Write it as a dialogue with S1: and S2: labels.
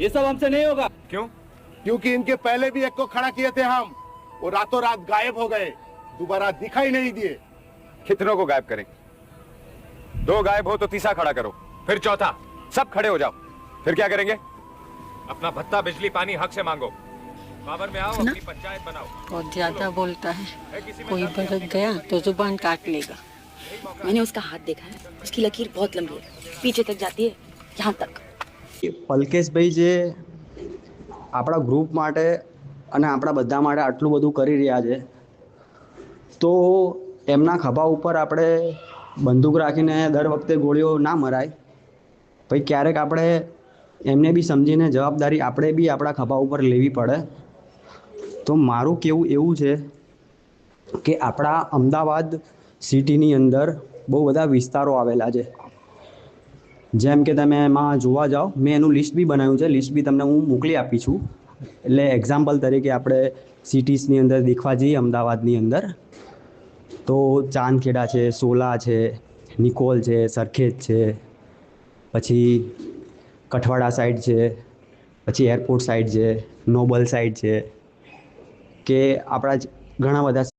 S1: ये सब हमसे नहीं होगा।
S2: क्यों?
S3: क्योंकि इनके पहले भी एक को खड़ा किए थे हम, वो रातों रात गायब हो गए, दोबारा दिखाई नहीं दिए।
S2: कितनों को गायब करें? 2 गायब हो तो तीसरा खड़ा करो, फिर चौथा। सब खड़े हो जाओ, फिर क्या करेंगे? अपना भत्ता बिजली पानी हक से मांगो, पावर में आओ, अपनी पंचायत बनाओ।
S4: बहुत ज्यादा बोलता है, कोई भड़क गया तो जुबान काट लेगा।
S5: मैंने उसका हाथ देखा है, उसकी लकीर बहुत लंबी है, पीछे तक जाती है, यहाँ तक।
S6: પલકેશભાઈ જે આપણા ગ્રુપ માટે અને આપણા બધા માટે આટલું બધું કરી રહ્યા છે, તો એમના ખભા ઉપર આપણે બંદૂક રાખીને દર વખતે ગોળીઓ ના મરાય ભાઈ. ક્યારેક આપણે એમને બી સમજીને જવાબદારી આપણે બી આપણા ખભા ઉપર લેવી પડે. તો મારું કહેવું એવું છે કે આપણા અમદાવાદ સિટીની અંદર બહુ બધા વિસ્તારો આવેલા છે. જેમ કે તમે એમાં જોવા જાઓ, મેં એનું લિસ્ટ બી બનાવ્યું છે, લિસ્ટ બી તમને હું મોકલી આપી છું. એટલે એક્ઝામ્પલ તરીકે આપણે સિટીઝની અંદર દેખવા જઈએ અમદાવાદની અંદર, તો ચાંદખેડા છે, સોલા છે, નિકોલ છે, સરખેજ છે, પછી કઠવાડા સાઈડ છે, પછી એરપોર્ટ સાઈડ છે, નોબલ સાઈડ છે, કે આપણા ઘણા બધા